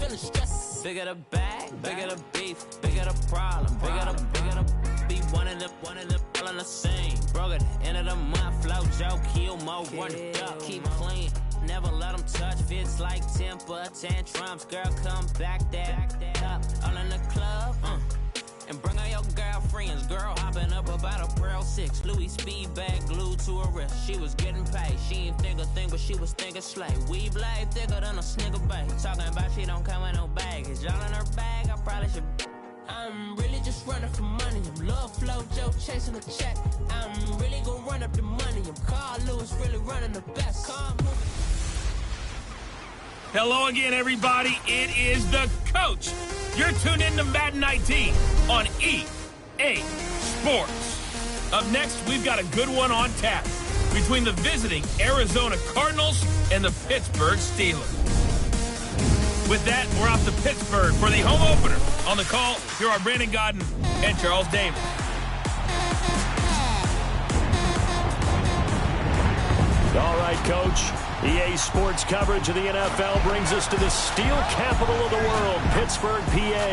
feeling stressed. Bigger the bag, bigger the beef, bigger the problem, bigger the be one of the all on the same. Broke at the end of the month, flow Joe, kill more, run the duck, keep clean. Never let them touch, fits like temper tantrums. Girl, come back that up, all in the club, and bring all your girlfriends. Girl hopping up about a Pearl 6, Louis speed bag glued to her wrist. She was getting paid, she ain't think a thing, but she was thinking slay. We blade thicker than a snicker bag. Talking about she don't come with no baggage. All in her bag, I probably should. I'm really just running for money. I'm love flow Joe chasing a check. I'm really gonna run up the money. I'm Carl Lewis really running the best. Hello again, everybody. It is the coach. You're tuned in to Madden 19 on EA Sports. Up next, we've got a good one on tap between the visiting Arizona Cardinals and the Pittsburgh Steelers. With that, we're off to Pittsburgh for the home opener. On the call, here are Brandon Godden and Charles Davis. All right, Coach. EA Sports coverage of the NFL brings us to the steel capital of the world, Pittsburgh, PA,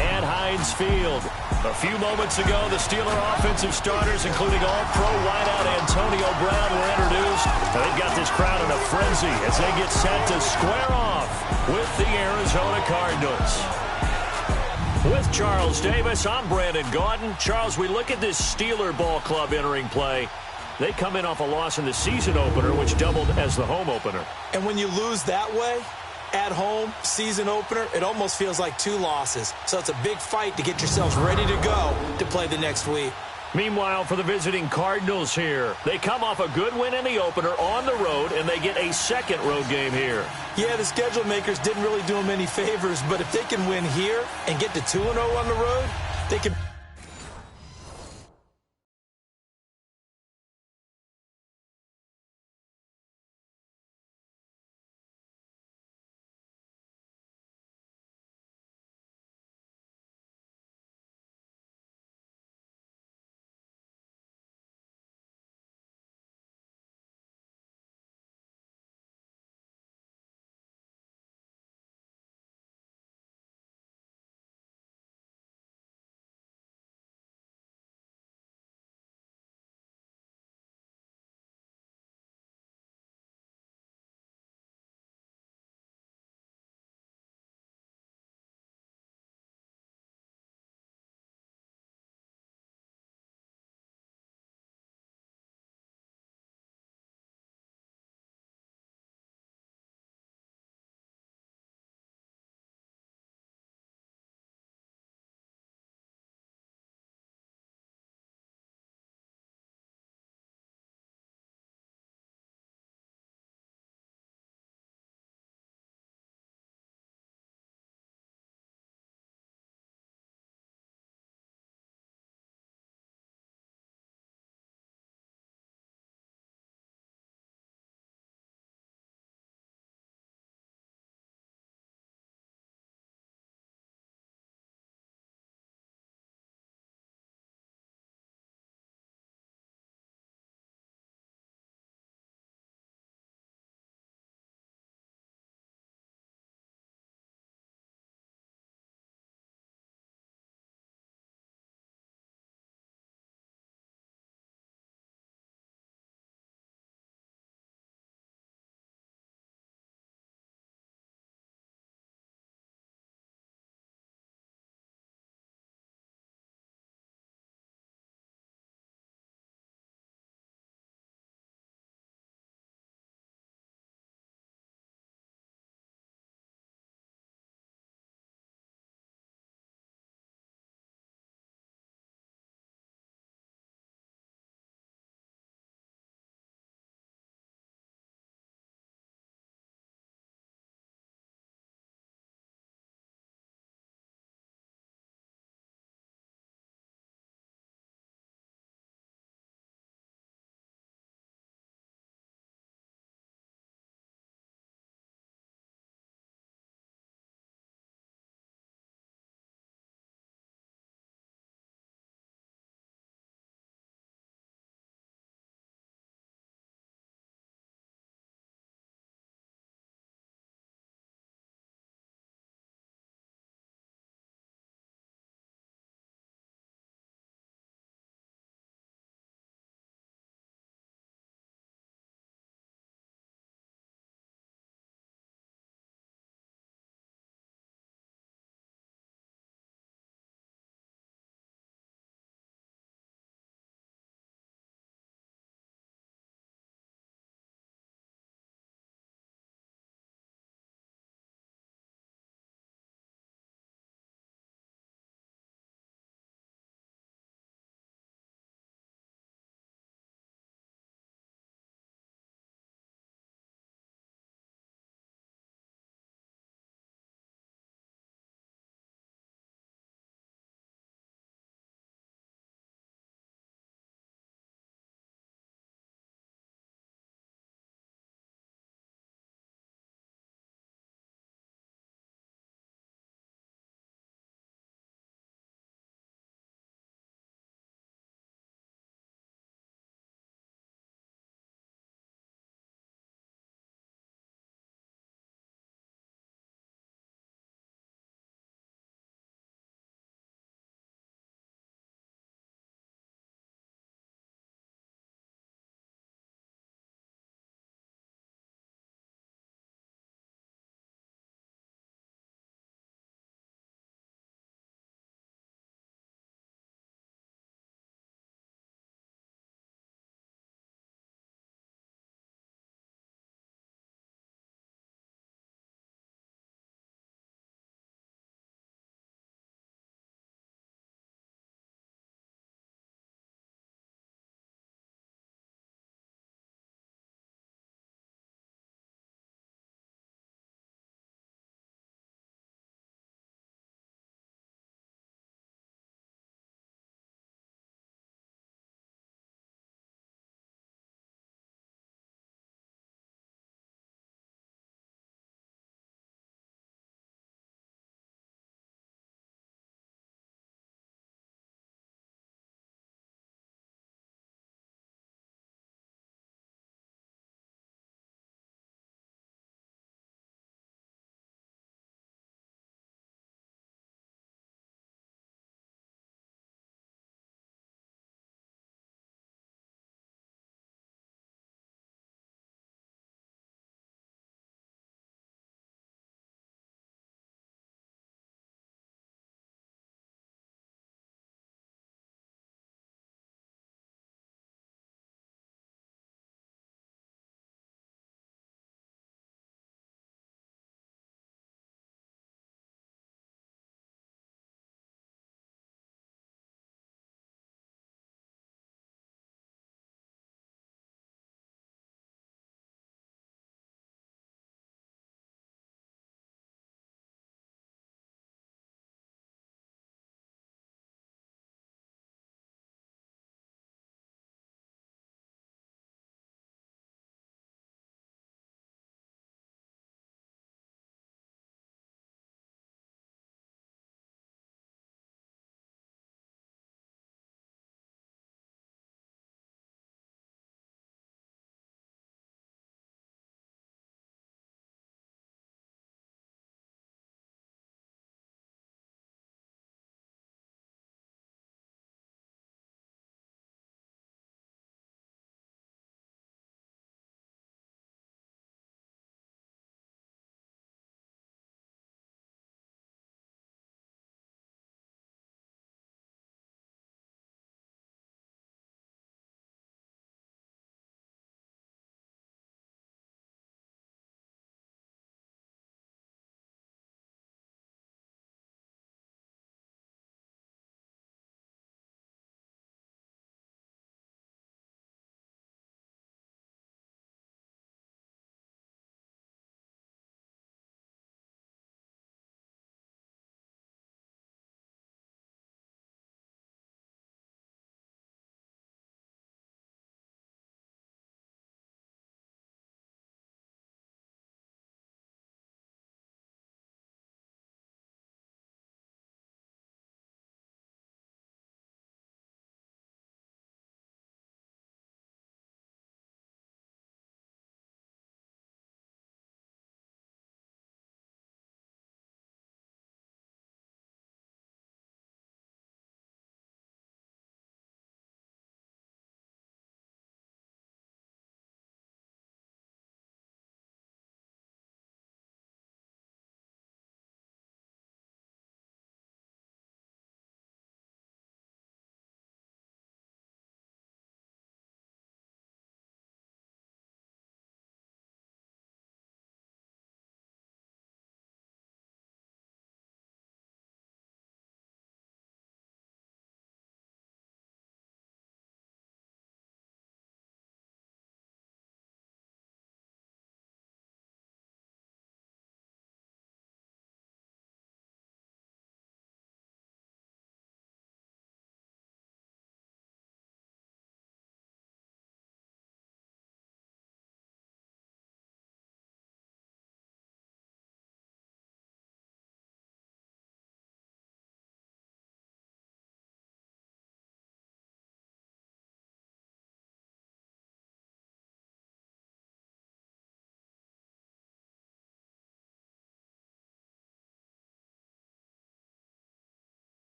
and Heinz Field. A few moments ago, the Steeler offensive starters, including all-pro wideout Antonio Brown, were introduced. They've got this crowd in a frenzy as they get set to square off with the Arizona Cardinals. With Charles Davis, I'm Brandon Gaudin. Charles, we look at this Steeler ball club entering play. They come in off a loss in the season opener, which doubled as the home opener. And when you lose that way, at home, season opener, it almost feels like 2 losses. So it's a big fight to get yourselves ready to go to play the next week. Meanwhile, for the visiting Cardinals here, they come off a good win in the opener on the road, and they get a second road game here. Yeah, the schedule makers didn't really do them any favors, but if they can win here and get to 2-0 on the road, they can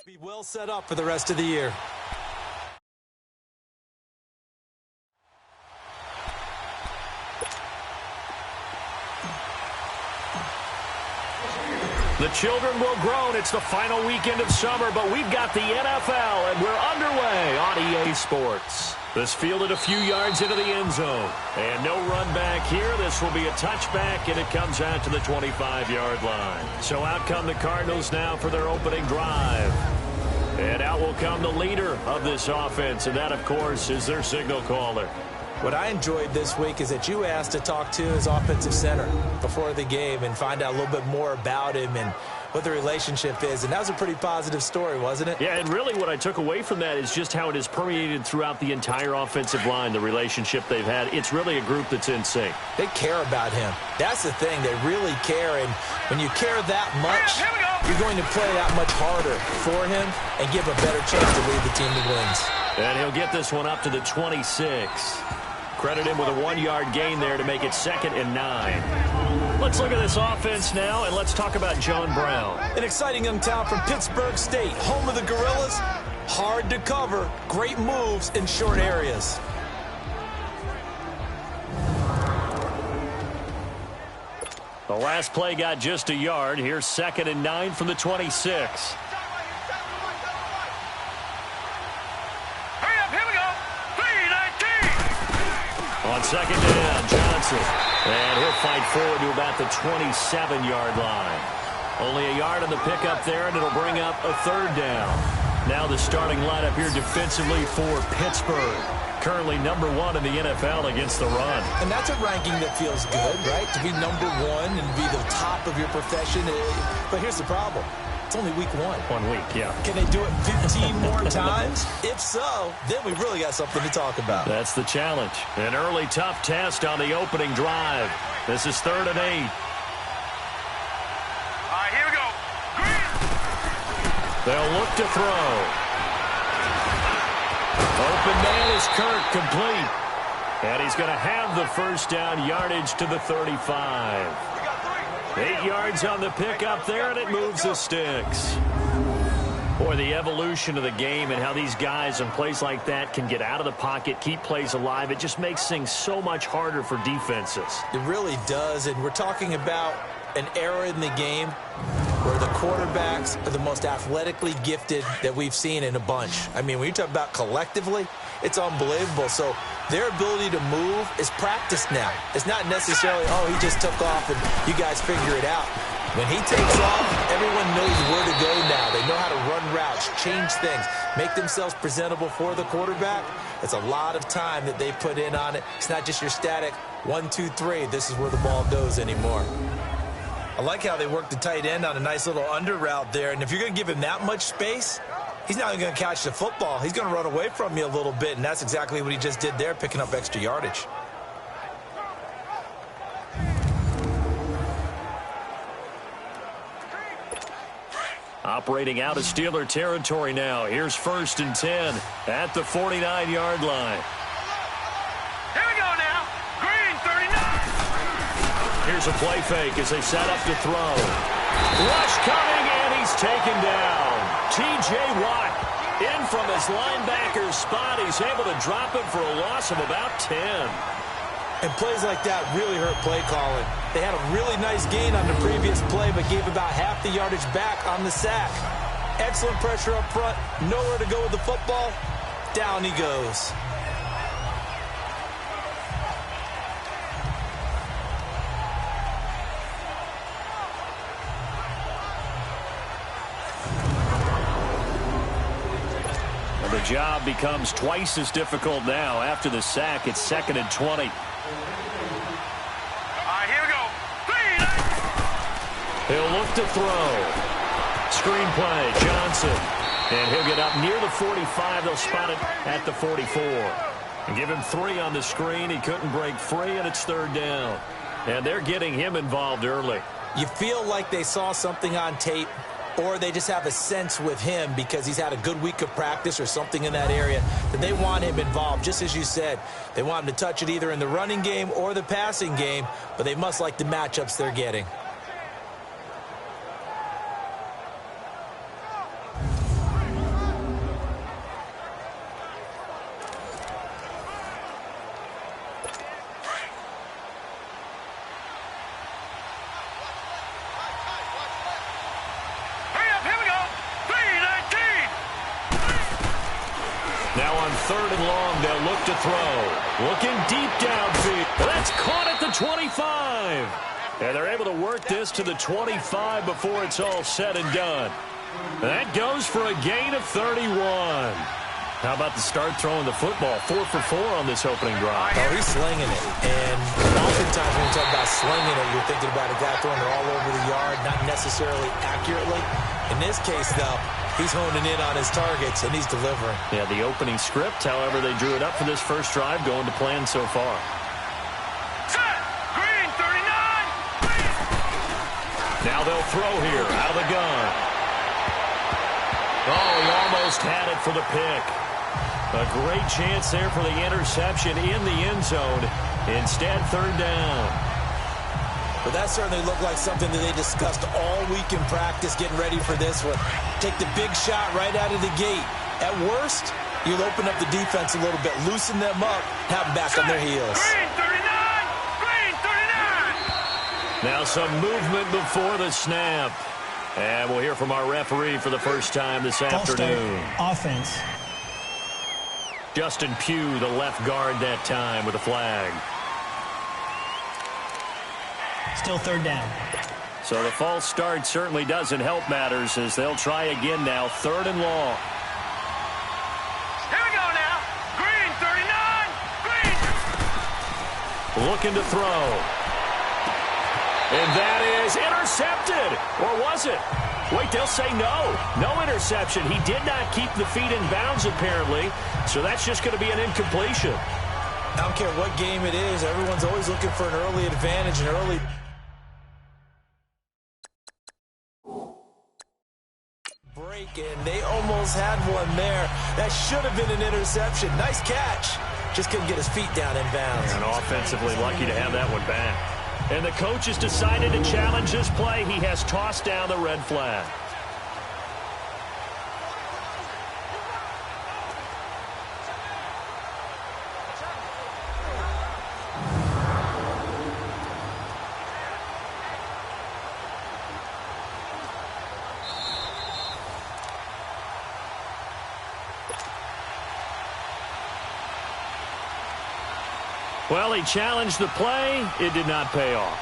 Be well set up for the rest of the year. The children will groan. It's the final weekend of summer, but we've got the NFL, and we're underway on EA Sports. This fielded a few yards into the end zone. And no run back here. This will be a touchback, and it comes out to the 25-yard line. So out come the Cardinals now for their opening drive. And out will come the leader of this offense, and that, of course, is their signal caller. What I enjoyed this week is that you asked to talk to his offensive center before the game and find out a little bit more about him and what the relationship is. And that was a pretty positive story, wasn't it? Yeah, and really what I took away from that is just how it has permeated throughout the entire offensive line, the relationship they've had. It's really a group that's in sync. They care about him. That's the thing. They really care. And when you care that much, you're going to play that much harder for him and give a better chance to lead the team to wins. And he'll get this one up to the 26. Credit him with a 1-yard gain there to make it 2nd and 9. Let's look at this offense now, and let's talk about John Brown. An exciting young talent from Pittsburgh State, home of the Gorillas. Hard to cover, great moves in short areas. The last play got just a yard. Here's 2nd and 9 from the 26. On 2nd down, Johnson. And he'll fight forward to about the 27-yard line. Only a yard on the pickup there, and it'll bring up a 3rd down. Now the starting lineup here defensively for Pittsburgh. Currently number 1 in the NFL against the run. And that's a ranking that feels good, right? To be number 1 and be the top of your profession. But here's the problem. It's only week 1. 1 week, yeah. Can they do it 15 more times? If so, then we really got something to talk about. That's the challenge. An early tough test on the opening drive. This is 3rd and 8. All right, here we go. They'll look to throw. Open man is Kirk, complete. And he's going to have the 1st down, yardage to the 35. 8 yards on the pickup there, and it moves the sticks. Boy, the evolution of the game and how these guys in plays like that can get out of the pocket, keep plays alive, it just makes things so much harder for defenses. It really does, and we're talking about an era in the game where the quarterbacks are the most athletically gifted that we've seen in a bunch. I mean, when you talk about collectively, it's unbelievable. So their ability to move is practiced now. It's not necessarily, oh, he just took off and you guys figure it out. When he takes off, everyone knows where to go now. They know how to run routes, change things, make themselves presentable for the quarterback. It's a lot of time that they put in on it. It's not just your static 1, 2, 3. This is where the ball goes anymore. I like how they work the tight end on a nice little under route there. And if you're going to give him that much space, he's not even going to catch the football. He's going to run away from you a little bit, and that's exactly what he just did there, picking up extra yardage. Operating out of Steeler territory now. Here's 1st and 10 at the 49-yard line. Here we go now. Green, 39. Here's a play fake as they set up to throw. Rush coming, and he's taken down. T.J. Watt in from his linebacker spot. He's able to drop it for a loss of about 10. And plays like that really hurt play calling. They had a really nice gain on the previous play, but gave about half the yardage back on the sack. Excellent pressure up front. Nowhere to go with the football. Down he goes. The job becomes twice as difficult now. After the sack, it's 2nd and 20. All right, here we go. He'll look to throw. Screen play, Johnson. And he'll get up near the 45. They'll spot it at the 44. And give him 3 on the screen. He couldn't break free, and it's 3rd down. And they're getting him involved early. You feel like they saw something on tape, or they just have a sense with him because he's had a good week of practice or something in that area that they want him involved. Just as you said, they want him to touch it either in the running game or the passing game, but they must like the matchups they're getting. 3rd and long. They'll look to throw. Looking deep downfield. That's caught at the 25. And they're able to work this to the 25 before it's all said and done. That goes for a gain of 31. How about the start throwing the football? 4 for 4 on this opening drive. Oh, he's slinging it. And oftentimes when you talk about slinging it, you're thinking about a guy throwing it all over the yard, not necessarily accurately. In this case, though, he's honing in on his targets, and he's delivering. Yeah, the opening script, however, they drew it up for this first drive, going to plan so far. Set! Green, 39! Now they'll throw here, out of the gun. Oh, he almost had it for the pick. A great chance there for the interception in the end zone. Instead, 3rd down. But that certainly looked like something that they discussed all week in practice, getting ready for this one. Take the big shot right out of the gate. At worst, you'll open up the defense a little bit, loosen them up, have them back on their heels. Green, 39! Green, 39! Now some movement before the snap. And we'll hear from our referee for the first time this afternoon. Offense. Justin Pugh, the left guard that time with a flag. Still 3rd down. So the false start certainly doesn't help matters as they'll try again now. 3rd and long. Here we go now. Green, 39! Green! Looking to throw. And that is intercepted. Or was it? Wait, they'll say no. No interception. He did not keep the feet in bounds, apparently. So that's just going to be an incompletion. I don't care what game it is. Everyone's always looking for an early advantage, an early break, and they almost had one there. That should have been an interception. Nice catch. Just couldn't get his feet down in bounds. And offensively lucky to have that one back. And the coach has decided to challenge this play. He has tossed down the red flag. Well, he challenged the play. It did not pay off.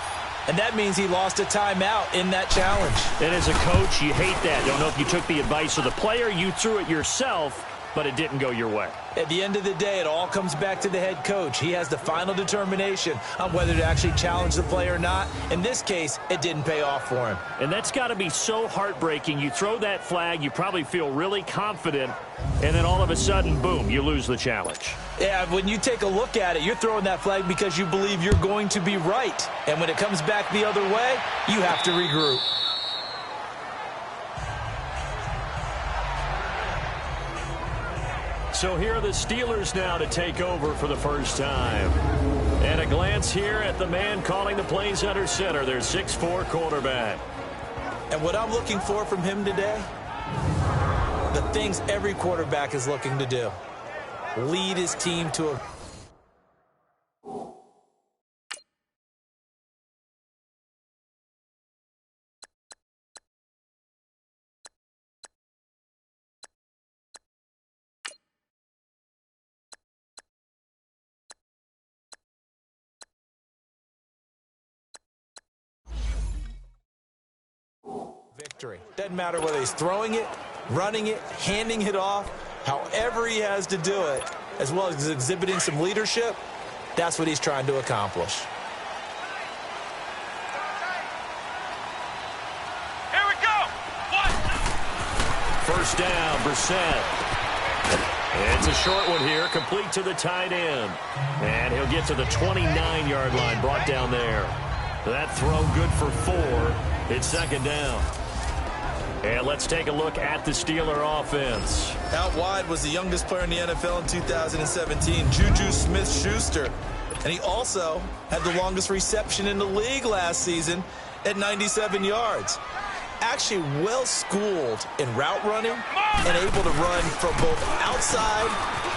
And that means he lost a timeout in that challenge. And as a coach, you hate that. Don't know if you took the advice of the player, you threw it yourself, but it didn't go your way. At the end of the day, it all comes back to the head coach. He has the final determination on whether to actually challenge the play or not. In this case, it didn't pay off for him. And that's got to be so heartbreaking. You throw that flag, you probably feel really confident, and then all of a sudden, boom, you lose the challenge. Yeah, when you take a look at it, you're throwing that flag because you believe you're going to be right. And when it comes back the other way, you have to regroup. So here are the Steelers now to take over for the first time. And a glance here at the man calling the plays under center, their 6'4" quarterback. And what I'm looking for from him today, the things every quarterback is looking to do. Lead his team to a victory. Doesn't matter whether he's throwing it, running it, handing it off, however he has to do it, as well as exhibiting some leadership, that's what he's trying to accomplish. Here we go. What? First down, Brissett. It's a short one here, complete to the tight end. And he'll get to the 29-yard line, brought down there. That throw good for 4. It's second down. And let's take a look at the Steeler offense. Out wide was the youngest player in the NFL in 2017, Juju Smith-Schuster. And he also had the longest reception in the league last season at 97 yards. Actually well-schooled in route running and able to run from both outside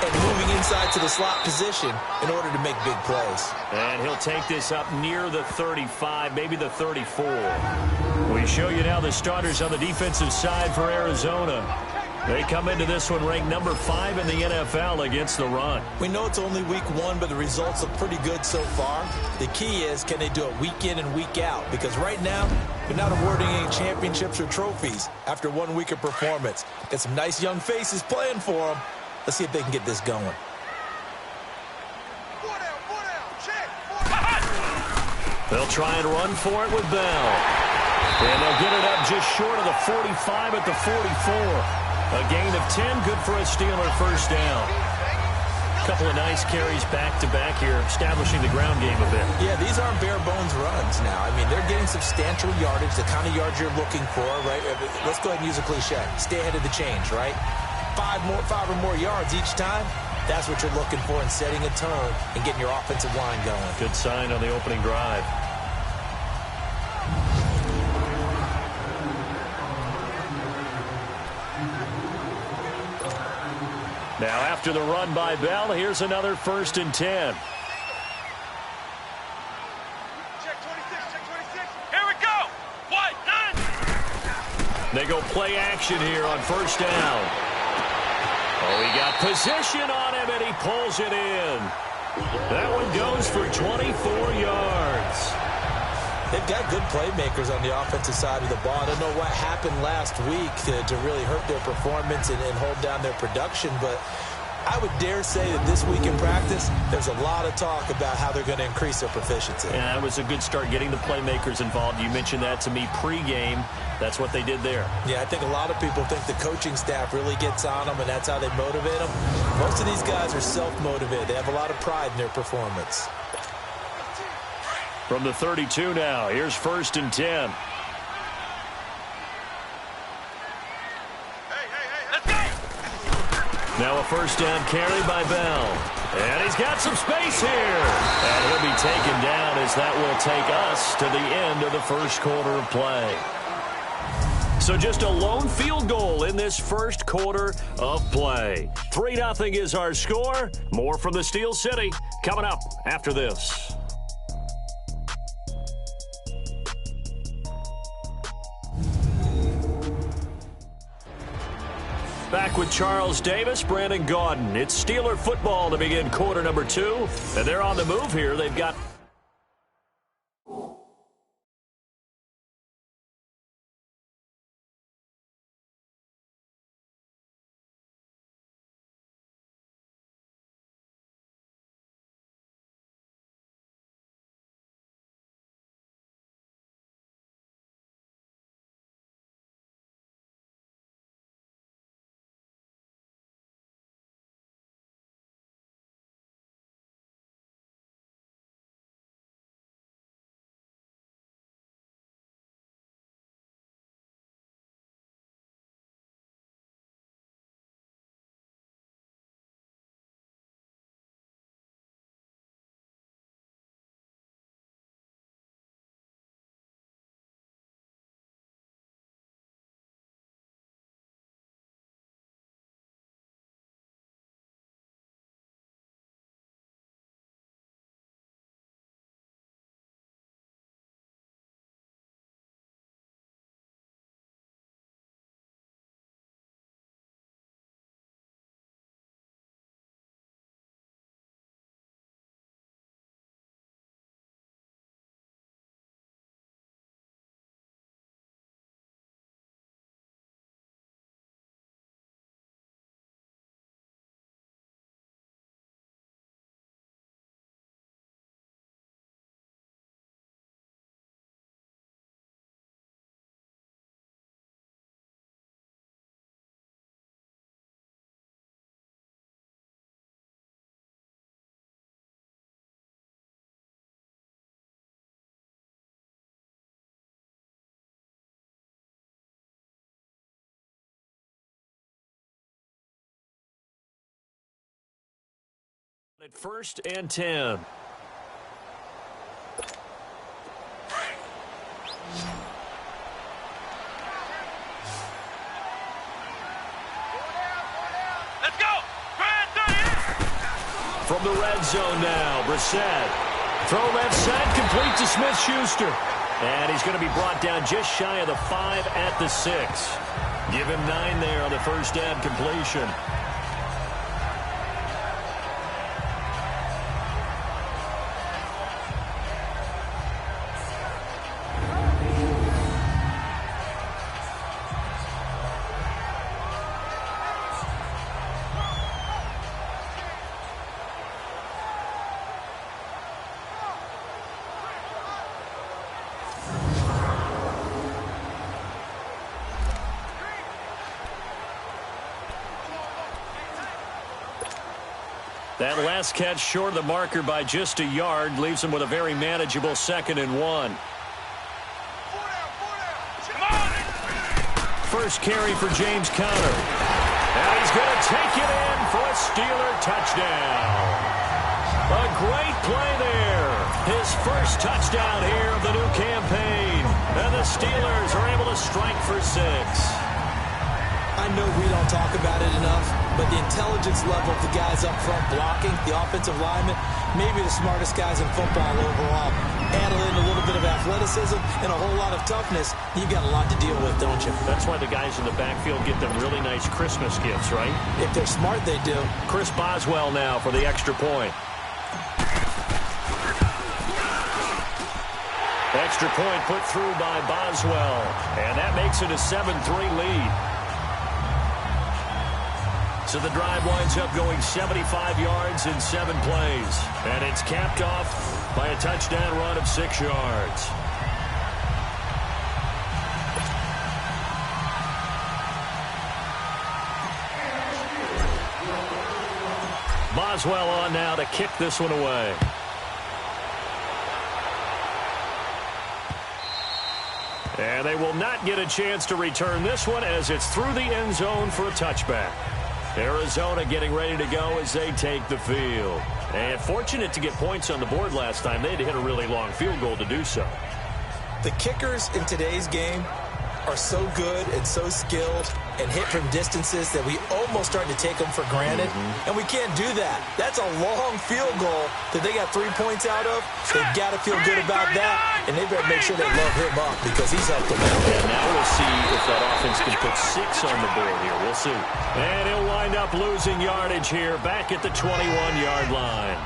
and moving inside to the slot position in order to make big plays. And he'll take this up near the 35, maybe the 34. We show you now the starters on the defensive side for Arizona. They come into this one ranked number 5 in the NFL against the run. We know it's only week 1, but the results look pretty good so far. The key is, can they do it week in and week out? Because right now, they're not awarding any championships or trophies after 1 week of performance. Got some nice young faces playing for them. Let's see if they can get this going. They'll try and run for it with Bell. And they'll get it up just short of the 45 at the 44. A gain of 10, good for a Steeler first down. A couple of nice carries back-to-back here, establishing the ground game a bit. Yeah, these aren't bare-bones runs now. I mean, they're getting substantial yardage, the kind of yards you're looking for, right? Let's go ahead and use a cliche. Stay ahead of the change, right? 5 or more yards each time. That's what you're looking for in setting a tone and getting your offensive line going. Good sign on the opening drive. Now, after the run by Bell, here's another 1st and 10. Check 26. Here we go. 1, 9. They go play action here on 1st down. Oh, he got position on him, and he pulls it in. That one goes for 24 yards. They've got good playmakers on the offensive side of the ball. I don't know what happened last week to really hurt their performance and hold down their production, but I would dare say that this week in practice, there's a lot of talk about how they're going to increase their proficiency. Yeah, that was a good start getting the playmakers involved. You mentioned that to me pregame. That's what they did there. Yeah, I think a lot of people think the coaching staff really gets on them, and that's how they motivate them. Most of these guys are self-motivated. They have a lot of pride in their performance. From the 32 now, here's 1st and 10. Let's go. Now a 1st down carry by Bell. And he's got some space here. And he'll be taken down as that will take us to the end of the 1st quarter of play. So just a lone field goal in this 1st quarter of play. 3-0 is our score. More from the Steel City coming up after this. Back with Charles Davis, Brandon Gaudin. It's Steeler football to begin quarter number 2. And they're on the move here. They've got... At 1st and 10. Let's go. From the red zone now, Brissett. Throw left side, complete to Smith-Schuster. And he's going to be brought down just shy of the 5 at the 6. Give him 9 there on the first down completion. That last catch short of the marker by just a yard leaves him with a very manageable 2nd and 1. First carry for James Conner. And he's going to take it in for a Steeler touchdown. A great play there. His first touchdown here of the new campaign. And the Steelers are able to strike for 6. I know we don't talk about it enough, but the intelligence level of the guys up front blocking, the offensive linemen, maybe the smartest guys in football overall. Add in a little bit of athleticism and a whole lot of toughness, you've got a lot to deal with, don't you? That's why the guys in the backfield get them really nice Christmas gifts, right? If they're smart, they do. Chris Boswell now for the extra point. Extra point put through by Boswell, and that makes it a 7-3 lead. So the drive winds up going 75 yards in 7 plays. And it's capped off by a touchdown run of 6 yards. Boswell on now to kick this one away. And they will not get a chance to return this one as it's through the end zone for a touchback. Arizona getting ready to go as they take the field. And fortunate to get points on the board last time. They had to hit a really long field goal to do so. The kickers in today's game are so good and so skilled and hit from distances that we almost start to take them for granted. And we can't do that. That's a long field goal that they got 3 points out of. They've got to feel good about that. And they better make sure they load him up because he's helped them out. And now we'll see if that offense can put 6 on the board here. We'll see. And he'll wind up losing yardage here back at the 21-yard line.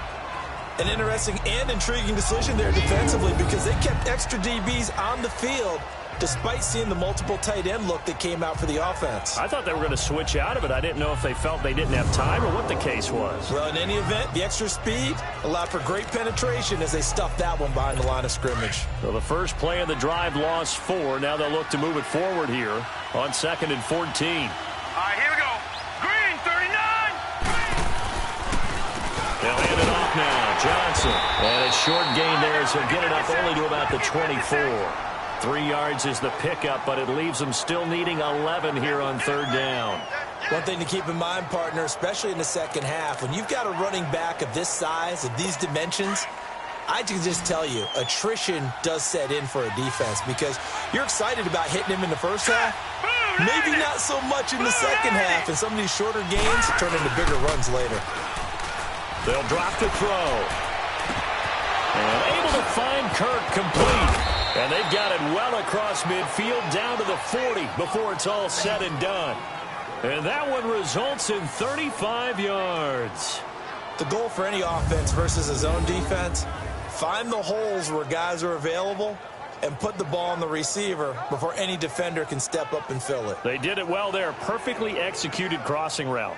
An interesting and intriguing decision there defensively because they kept extra DBs on the field despite seeing the multiple tight end look that came out for the offense. I thought they were going to switch out of it. I didn't know if they felt they didn't have time or what the case was. Well, in any event, the extra speed allowed for great penetration as they stuffed that one behind the line of scrimmage. So the first play of the drive lost 4. Now they'll look to move it forward here on 2nd and 14. All right, here we go. Green, 39. They'll hand it off now. Johnson. And a short gain there as he'll get it up only to about the 24. 3 yards is the pickup, but it leaves them still needing 11 here on 3rd down. One thing to keep in mind, partner, especially in the second half, when you've got a running back of this size, of these dimensions, I can just tell you, attrition does set in for a defense because you're excited about hitting him in the first half. Maybe not so much in the second half, and some of these shorter gains turn into bigger runs later. They'll drop to throw. And able to find Kirk complete. And they've got it well across midfield down to the 40 before it's all said and done. And that one results in 35 yards. The goal for any offense versus a zone defense, find the holes where guys are available and put the ball on the receiver before any defender can step up and fill it. They did it well there. Perfectly executed crossing route.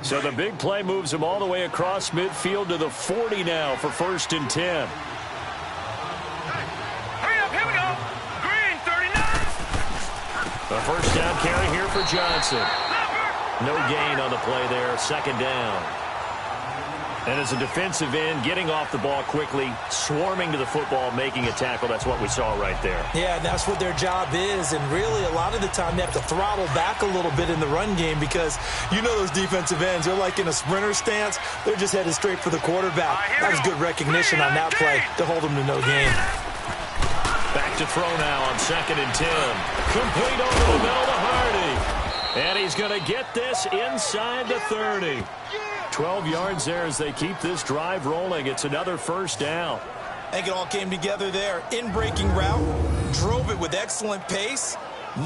So the big play moves him all the way across midfield to the 40 now for 1st and 10. Hurry up, here we go. Green, 39. The first down carry here for Johnson. No gain on the play there, 2nd down. And as a defensive end, getting off the ball quickly, swarming to the football, making a tackle. That's what we saw right there. Yeah, that's what their job is. And really, a lot of the time, they have to throttle back a little bit in the run game because you know those defensive ends, they're like in a sprinter stance. They're just headed straight for the quarterback. That was good recognition on that play to hold them to no gain. look to throw now on 2nd and 10. Complete over the middle to Hardy. And he's going to get this inside the 30. 12 yards there as they keep this drive rolling. It's another first down. I think it all came together there. In-breaking route, drove it with excellent pace.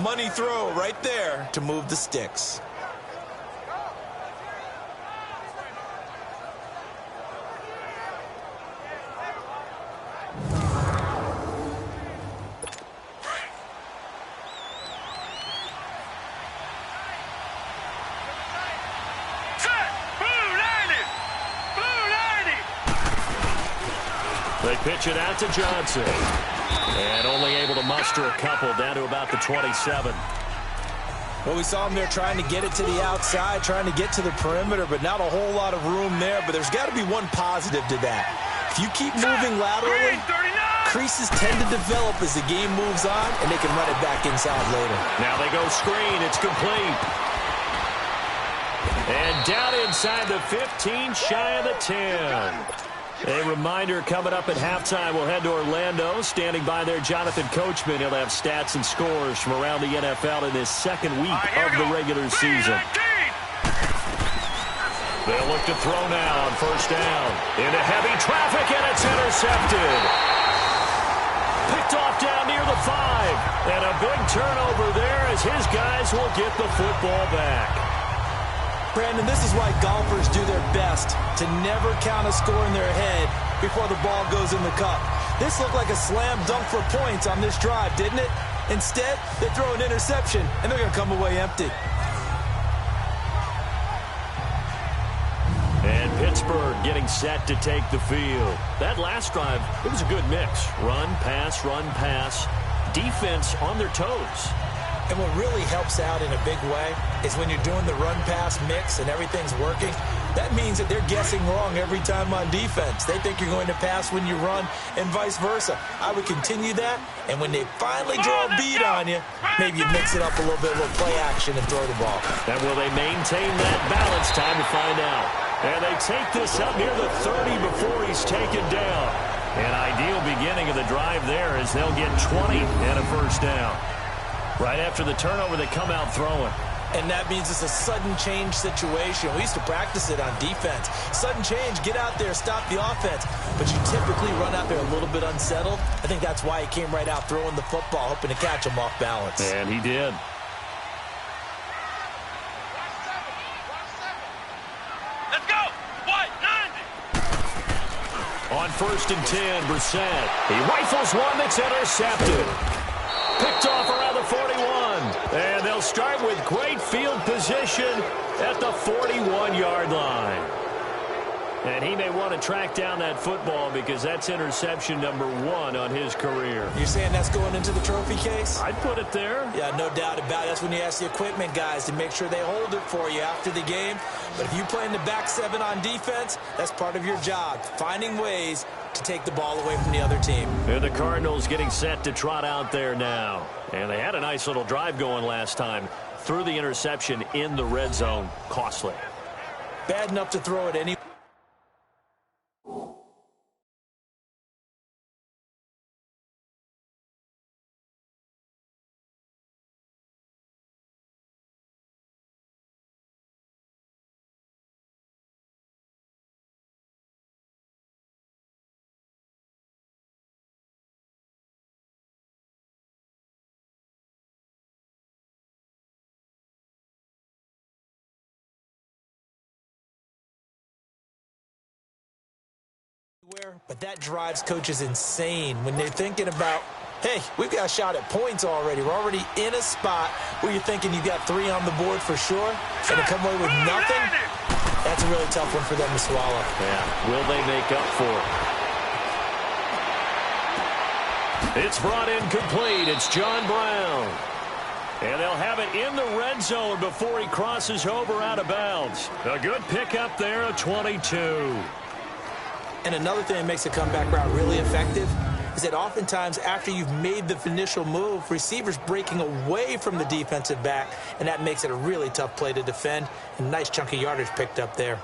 Money throw right there to move the sticks. They pitch it out to Johnson. And only able to muster a couple down to about the 27. Well, we saw him there trying to get it to the outside, trying to get to the perimeter, but not a whole lot of room there. But there's got to be one positive to that. If you keep moving laterally, creases tend to develop as the game moves on, and they can run it back inside later. Now they go screen. It's complete. And down inside the 15, shy of the 10. A reminder coming up at halftime, we'll head to Orlando. Standing by there, Jonathan Coachman. He'll have stats and scores from around the NFL in this second week of the regular season. They'll look to throw now on first down. Into heavy traffic, and it's intercepted. Picked off down near the 5. And a big turnover there as his guys will get the football back. Brandon, this is why golfers do their best to never count a score in their head before the ball goes in the cup. This looked like a slam dunk for points on this drive, didn't it? Instead, they throw an interception, and they're going to come away empty. And Pittsburgh getting set to take the field. That last drive, it was a good mix. Run, pass, defense on their toes. And what really helps out in a big way is when you're doing the run-pass mix and everything's working, that means that they're guessing wrong every time on defense. They think you're going to pass when you run and vice versa. I would continue that, and when they finally draw a bead on you, maybe you mix it up a little bit, a little play action, and throw the ball. And will they maintain that balance? Time to find out. And they take this up near the 30 before he's taken down. An ideal beginning of the drive there as they'll get 20 and a first down. Right after the turnover, they come out throwing. And that means it's a sudden change situation. We used to practice it on defense. Sudden change, get out there, stop the offense. But you typically run out there a little bit unsettled. I think that's why he came right out throwing the football, hoping to catch him off balance. And he did. Let's go! What? 90! On 1st and 10, Brissett. He rifles one that's intercepted. Picked off around the 41. And they'll start with great field position at the 41-yard line. And he may want to track down that football because that's interception number 1 on his career. You're saying that's going into the trophy case? I'd put it there. Yeah, no doubt about it. That's when you ask the equipment guys to make sure they hold it for you after the game. But if you play in the back 7 on defense, that's part of your job, finding ways to take the ball away from the other team. And the Cardinals getting set to trot out there now. And they had a nice little drive going last time. Threw the interception in the red zone. Costly. Bad enough to throw it anyway. But that drives coaches insane when they're thinking about, hey, we've got a shot at points already. We're already in a spot where you're thinking you've got 3 on the board for sure, and to come away with nothing, that's a really tough one for them to swallow. Yeah, will they make up for it? It's brought in complete. It's John Brown. And they'll have it in the red zone before he crosses over out of bounds. A good pickup there, a 22. And another thing that makes the comeback route really effective is that oftentimes after you've made the initial move, receivers breaking away from the defensive back, and that makes it a really tough play to defend. And a nice chunk of yardage picked up there.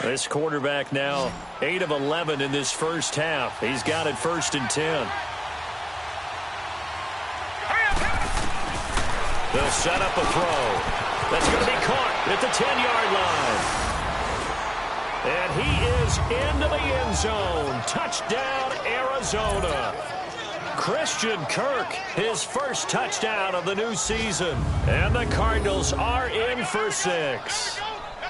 This quarterback now 8 of 11 in this first half. He's got it 1st and 10. They'll set up a throw. That's going to be caught at the 10-yard line. And he is into the end zone. Touchdown, Arizona. Christian Kirk, his first touchdown of the new season. And the Cardinals are in for 6.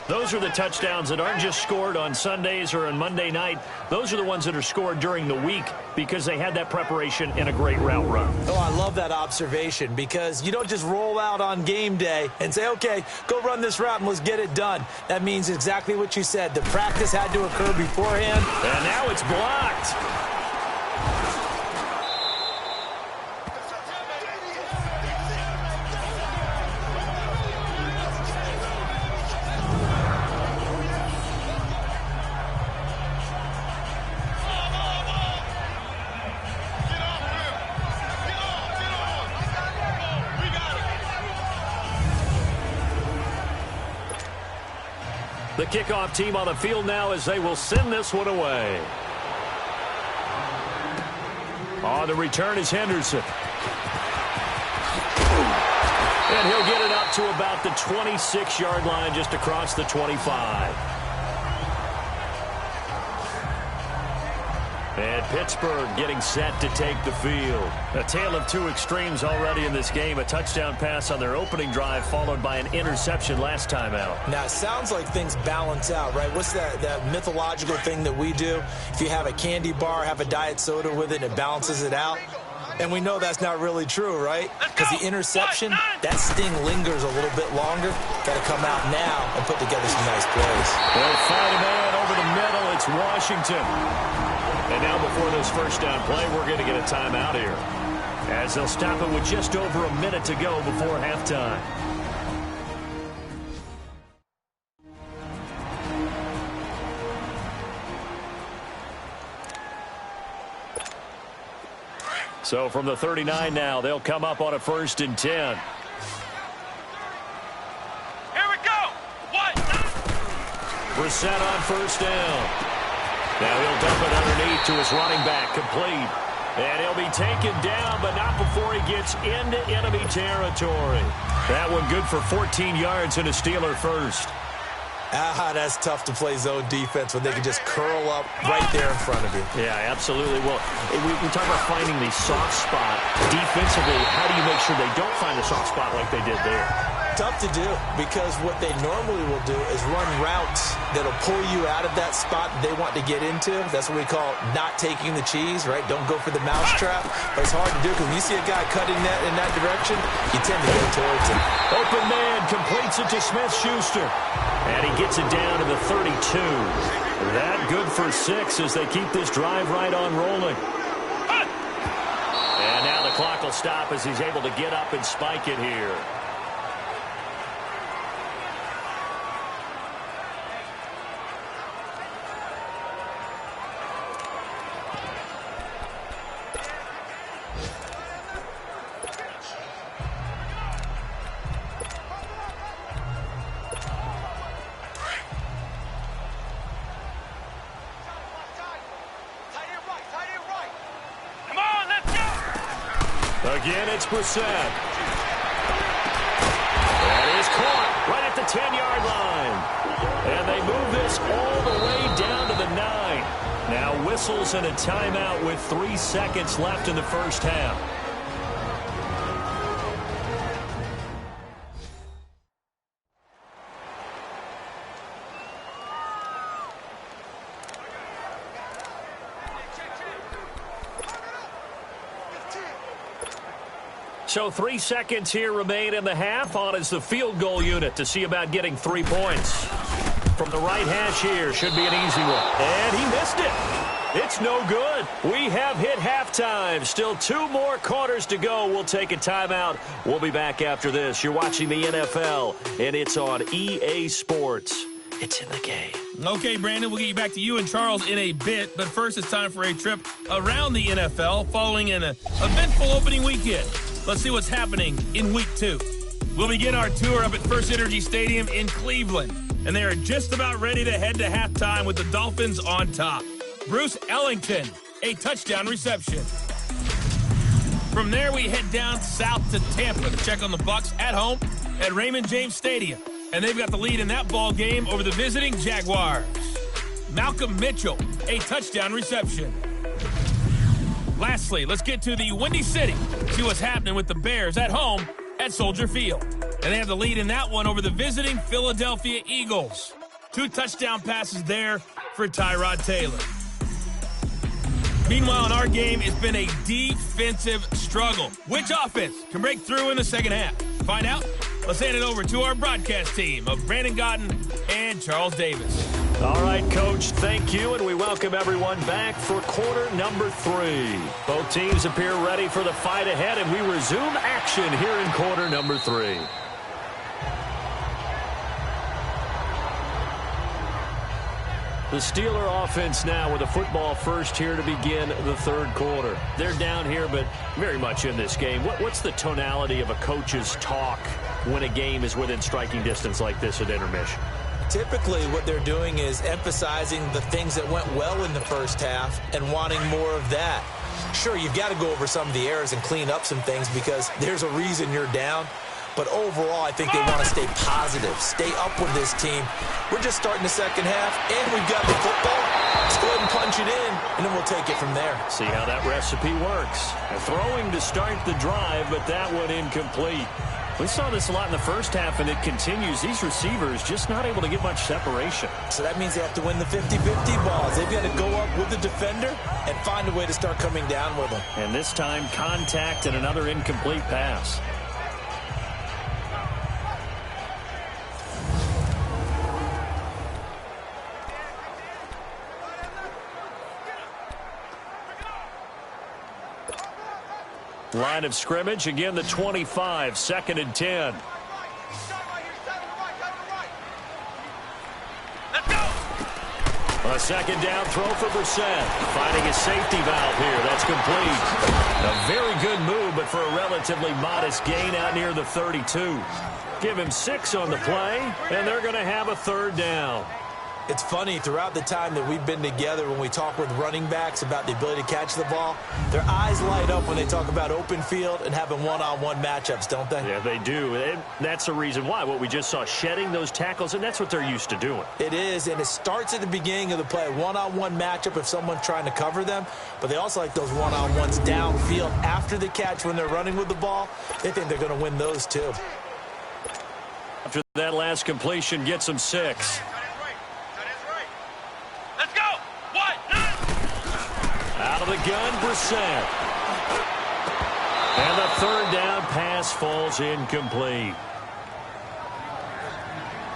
Those are the touchdowns that aren't just scored on Sundays or on Monday night. Those are the ones that are scored during the week because they had that preparation in a great route run. Oh, I love that observation because you don't just roll out on game day and say, okay, go run this route and let's get it done. That means exactly what you said. The practice had to occur beforehand. And now it's blocked. The kickoff team on the field now as they will send this one away. On the return is Henderson. And he'll get it up to about the 26-yard line, just across the 25. And Pittsburgh getting set to take the field. A tale of two extremes already in this game. A touchdown pass on their opening drive followed by an interception last time out. Now, it sounds like things balance out, right? What's that mythological thing that we do? If you have a candy bar, have a diet soda with it, and it balances it out. And we know that's not really true, right? Because the interception, that sting lingers a little bit longer. Got to come out now and put together some nice plays. They'll find a man over the middle. It's Washington. And now before this first down play, we're going to get a timeout here, as they'll stop it with just over a minute to go before halftime. So from the 39 now, they'll come up on a 1st and 10. Here we go. We're set on 1st down. Now he'll dump it underneath to his running back, complete. And he'll be taken down, but not before he gets into enemy territory. That one good for 14 yards and a Steeler first. That's tough to play zone defense when they can just curl up right there in front of you. Yeah, absolutely. Well, we talk about finding the soft spot defensively. How do you make sure they don't find the soft spot like they did there? Tough to do, because what they normally will do is run routes that'll pull you out of that spot they want to get into. That's what we call not taking the cheese, right? Don't go for the mousetrap. But it's hard to do because when you see a guy cutting that in that direction, you tend to go towards him. Open man completes it to Smith-Schuster. And he gets it down to the 32. That good for 6 as they keep this drive right on rolling. And now the clock will stop as he's able to get up and spike it here. Again, it's Brissett. That is caught right at the 10-yard line. And they move this all the way down to the 9. Now whistles and a timeout with 3 seconds left in the first half. So 3 seconds here remain in the half. On is the field goal unit to see about getting 3 points. From the right hash here, should be an easy one. And he missed it. It's no good. We have hit halftime. Still 2 more quarters to go. We'll take a timeout. We'll be back after this. You're watching the NFL, and it's on EA Sports. It's in the game. Okay, Brandon, we'll get you back to you and Charles in a bit. But first, it's time for a trip around the NFL following an eventful opening weekend. Let's see what's happening in Week 2. We'll begin our tour up at First Energy Stadium in Cleveland and they are just about ready to head to halftime with the Dolphins on top. Bruce Ellington, a touchdown reception. From there, we head down south to Tampa to check on the Bucs at home at Raymond James Stadium, and they've got the lead in that ball game over the visiting Jaguars. Malcolm Mitchell, a touchdown reception. Lastly, let's get to the Windy City, see what's happening with the Bears at home at Soldier Field. And they have the lead in that one over the visiting Philadelphia Eagles. 2 touchdown passes there for Tyrod Taylor. Meanwhile, in our game, it's been a defensive struggle. Which offense can break through in the second half? Find out. Let's hand it over to our broadcast team of Brandon Godden and Charles Davis. All right, Coach, thank you, and we welcome everyone back for quarter number 3. Both teams appear ready for the fight ahead, and we resume action here in quarter number 3. The Steeler offense now with the football first here to begin the third quarter. They're down here, but very much in this game. What's the tonality of a coach's talk when a game is within striking distance like this at intermission? Typically, what they're doing is emphasizing the things that went well in the first half and wanting more of that. Sure, you've got to go over some of the errors and clean up some things because there's a reason you're down. But overall, I think they want to stay positive, stay up with this team. We're just starting the second half, and we've got the football. Let's go ahead and punch it in, and then we'll take it from there. See how that recipe works. Throwing to start the drive, but that one incomplete. We saw this a lot in the first half, and it continues. These receivers just not able to get much separation. So that means they have to win the 50-50 balls. They've got to go up with the defender and find a way to start coming down with them. And this time, contact and another incomplete pass. Line of scrimmage, again the 25, 2nd and 10. Let's go! A second down throw for Brissett. Finding a safety valve here. That's complete. A very good move, but for a relatively modest gain out near the 32. Give him 6 on the play, and they're going to have a third down. It's funny, throughout the time that we've been together, when we talk with running backs about the ability to catch the ball, their eyes light up when they talk about open field and having one-on-one matchups, don't they? Yeah, they do. And that's the reason why. What we just saw, shedding those tackles, and that's what they're used to doing. It is, and it starts at the beginning of the play. One-on-one matchup if someone's trying to cover them, but they also like those one-on-ones downfield after the catch when they're running with the ball. They think they're going to win those too. After that last completion, gets them 6. Out of the gun, Brissett. And the third down pass falls incomplete.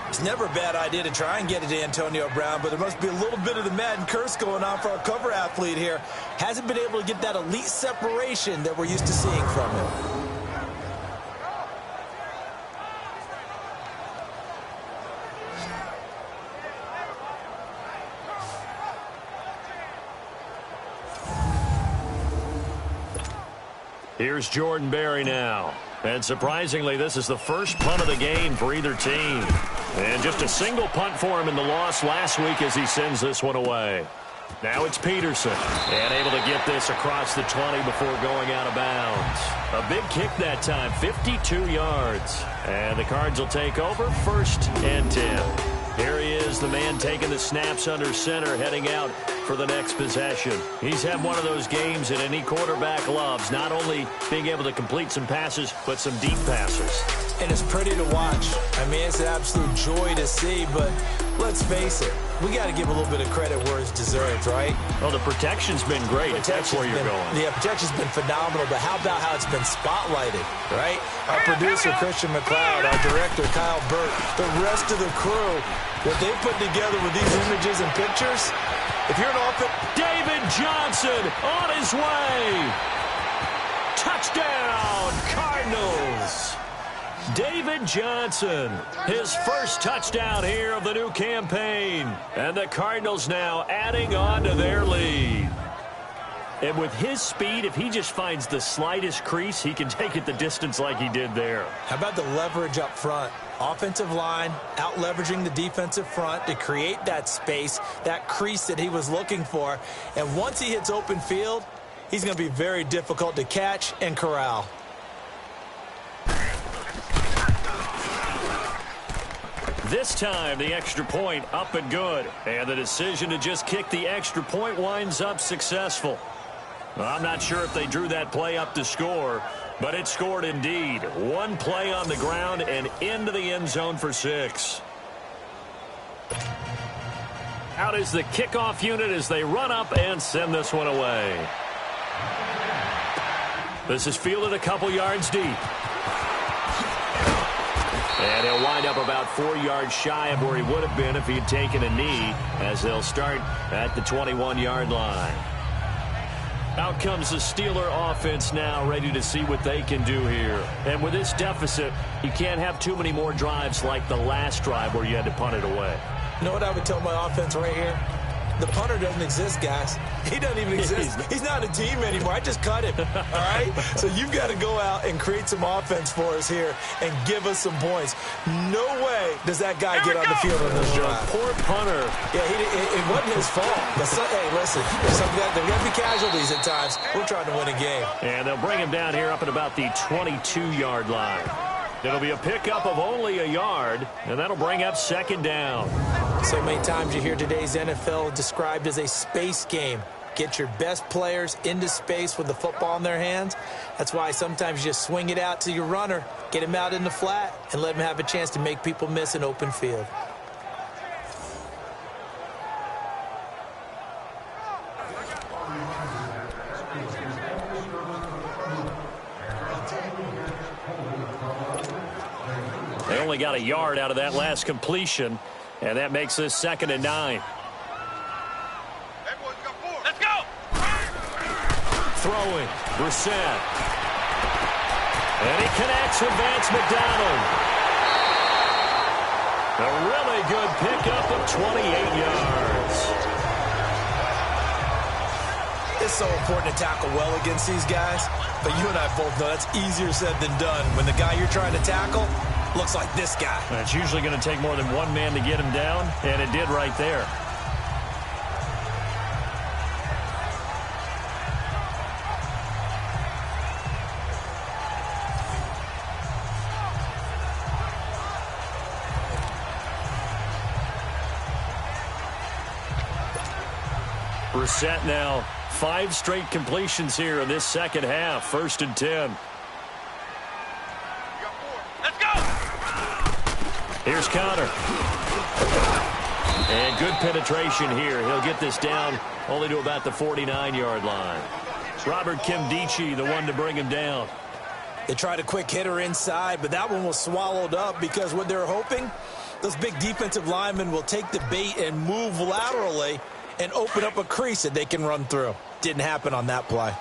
It's never a bad idea to try and get it to Antonio Brown, but there must be a little bit of the Madden curse going on for our cover athlete here. Hasn't been able to get that elite separation that we're used to seeing from him. Here's Jordan Berry now. And surprisingly, this is the first punt of the game for either team. And just a single punt for him in the loss last week as he sends this one away. Now it's Peterson. And able to get this across the 20 before going out of bounds. A big kick that time, 52 yards. And the Cards will take over, 1st and 10. Here he is, the man taking the snaps under center, heading out for the next possession. He's had one of those games that any quarterback loves, not only being able to complete some passes, but some deep passes. And it's pretty to watch. I mean, it's an absolute joy to see, but let's face it, we got to give a little bit of credit where it's deserved, right? Well, the protection's been great. That's where you're going. Yeah, protection's been phenomenal, but how about how it's been spotlighted, right? Our producer, Christian McLeod, our director, Kyle Burt, the rest of the crew, what they put together with these images and pictures, if you're an offense... David Johnson on his way. Touchdown, Cardinals. David Johnson, his first touchdown here of the new campaign. And the Cardinals now adding on to their lead. And with his speed, if he just finds the slightest crease, he can take it the distance like he did there. How about the leverage up front? Offensive line out leveraging the defensive front to create that space, that crease that he was looking for. And once he hits open field, he's going to be very difficult to catch and corral. This time, the extra point up and good. And the decision to just kick the extra point winds up successful. Well, I'm not sure if they drew that play up to score, but it scored indeed. One play on the ground and into the end zone for 6. Out is the kickoff unit as they run up and send this one away. This is fielded a couple yards deep. And he'll wind up about 4 yards shy of where he would have been if he had taken a knee, as they'll start at the 21-yard line. Out comes the Steeler offense now, ready to see what they can do here. And with this deficit, you can't have too many more drives like the last drive where you had to punt it away. You know what I would tell my offense right here? The punter doesn't exist, guys. He doesn't even exist. He's not a team anymore. I just cut him, all right? So you've got to go out and create some offense for us here and give us some points. No way does that guy get on the field on this drive. Poor punter. Yeah, it wasn't his fault. But hey, listen, there's going to be casualties at times. We're trying to win a game. And they'll bring him down here up at about the 22-yard line. It'll be a pickup of only a yard, and that'll bring up 2nd down. So many times you hear today's NFL described as a space game. Get your best players into space with the football in their hands. That's why sometimes you just swing it out to your runner, get him out in the flat, and let him have a chance to make people miss an open field. They only got a yard out of that last completion, and that makes this 2nd and 9. Let's go! Throwing, Brissett. And he connects with Vance McDonald. A really good pickup of 28 yards. It's so important to tackle well against these guys, but you and I both know that's easier said than done. When the guy you're trying to tackle looks like this guy. And it's usually going to take more than one man to get him down, and it did right there. Brissett now 5 straight completions here in this second half. 1st and 10. Let's go! Here's Connor. And good penetration here. He'll get this down only to about the 49-yard line. Robert Kimdichie, the one to bring him down. They tried a quick hitter inside, but that one was swallowed up because what they're hoping, those big defensive linemen will take the bait and move laterally and open up a crease that they can run through. Didn't happen on that play.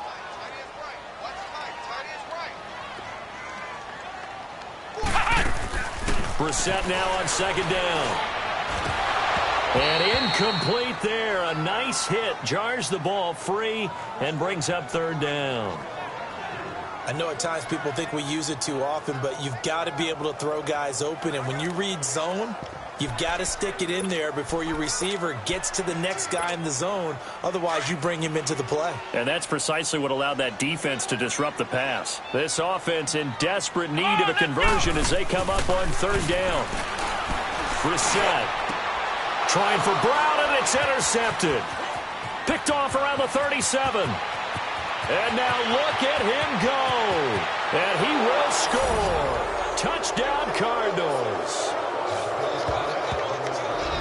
Brissett now on 2nd down. And incomplete there. A nice hit. Jars the ball free and brings up 3rd down. I know at times people think we use it too often, but you've got to be able to throw guys open. And when you read zone, you've got to stick it in there before your receiver gets to the next guy in the zone. Otherwise, you bring him into the play. And that's precisely what allowed that defense to disrupt the pass. This offense in desperate need of a conversion as they come up on 3rd down. Brissett trying for Brown, and it's intercepted. Picked off around the 37. And now look at him go. And he will score. Touchdown, Cardinals.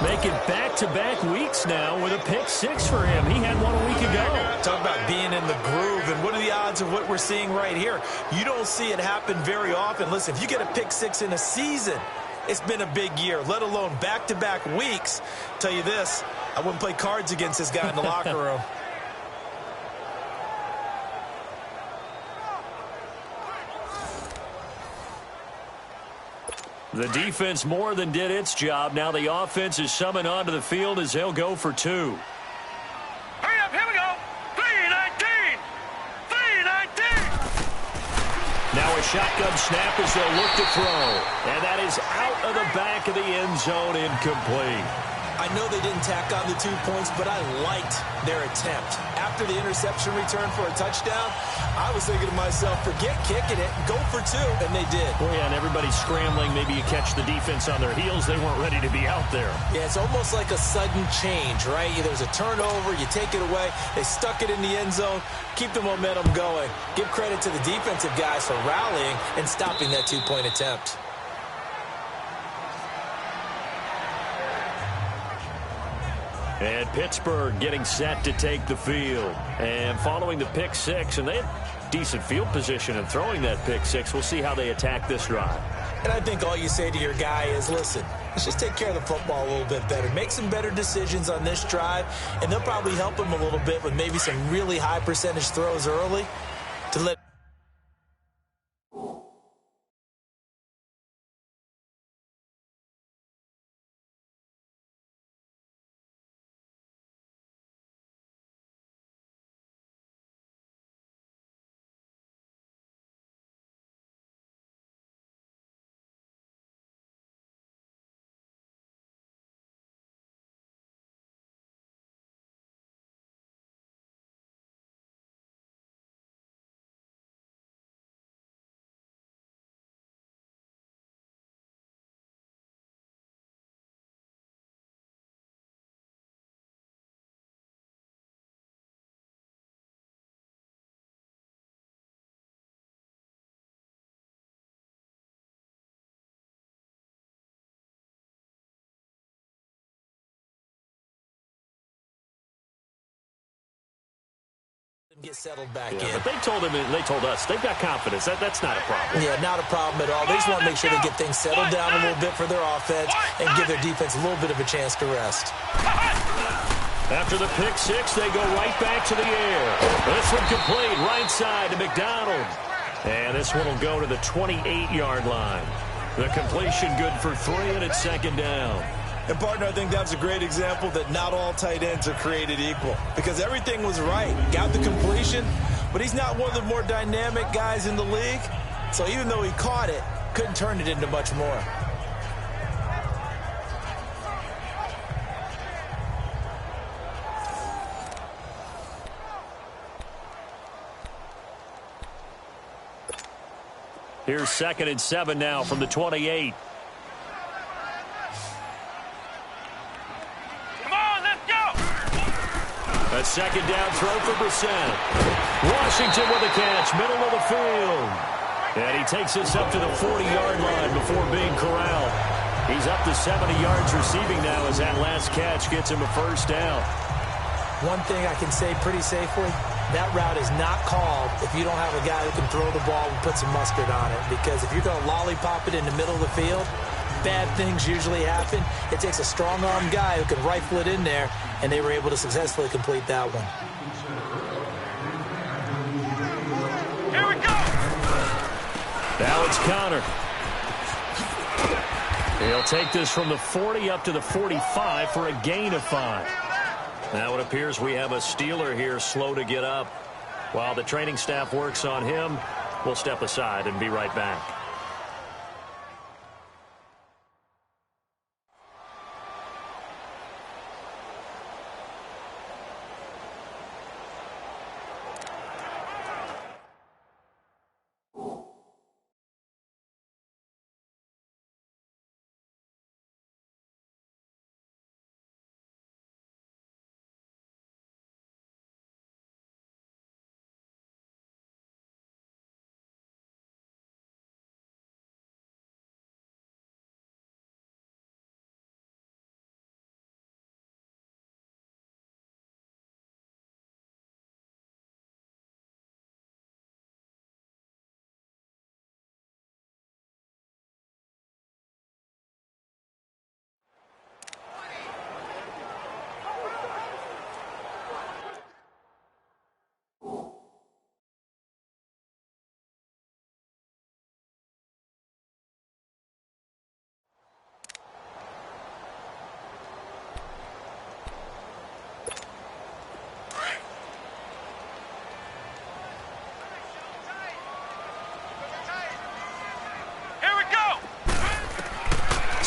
Making back-to-back weeks now with a pick 6 for him. He had one a week ago. Talk about being in the groove, and what are the odds of what we're seeing right here? You don't see it happen very often. Listen, if you get a pick 6 in a season, it's been a big year, let alone back-to-back weeks. Tell you this, I wouldn't play cards against this guy in the locker room. The defense more than did its job. Now the offense is summoned onto the field as they'll go for 2. Hurry up, here we go. 3-19. 3-19. Now a shotgun snap as they'll look to throw. And that is out of the back of the end zone, incomplete. I know they didn't tack on the 2 points, but I liked their attempt. After the interception return for a touchdown, I was thinking to myself, forget kicking it, go for 2, and they did. Well, yeah, and everybody's scrambling. Maybe you catch the defense on their heels. They weren't ready to be out there. Yeah, it's almost like a sudden change, right? There's a turnover, you take it away, they stuck it in the end zone, keep the momentum going. Give credit to the defensive guys for rallying and stopping that 2-point attempt. And Pittsburgh getting set to take the field. And following the pick six, and they had decent field position in throwing that pick six. We'll see how they attack this drive. And I think all you say to your guy is, listen, let's just take care of the football a little bit better. Make some better decisions on this drive, and they'll probably help him a little bit with maybe some really high percentage throws early to let get settled back in. But they told us they've got confidence. That's not a problem. Yeah, not a problem at all. They just want to make sure they get things settled down a little bit for their offense and give their defense a little bit of a chance to rest. After the pick six, they go right back to the air. This one complete, right side to McDonald. And this one will go to the 28-yard line. The completion good for 3, and it's second down. And, partner, I think that's a great example that not all tight ends are created equal because everything was right. Got the completion, but he's not one of the more dynamic guys in the league. So even though he caught it, couldn't turn it into much more. Here's 2nd and 7 now from the 28. A second down throw for Brissett. Washington with a catch, middle of the field. And he takes us up to the 40-yard line before being corralled. He's up to 70 yards receiving now as that last catch gets him a first down. One thing I can say pretty safely, that route is not called if you don't have a guy who can throw the ball and put some mustard on it. Because if you're going to lollipop it in the middle of the field, bad things usually happen. It takes a strong-armed guy who can rifle it in there, and they were able to successfully complete that one. Here we go! Now it's Connor. He'll take this from the 40 up to the 45 for a gain of 5. Now it appears we have a Steeler here slow to get up. While the training staff works on him, we'll step aside and be right back.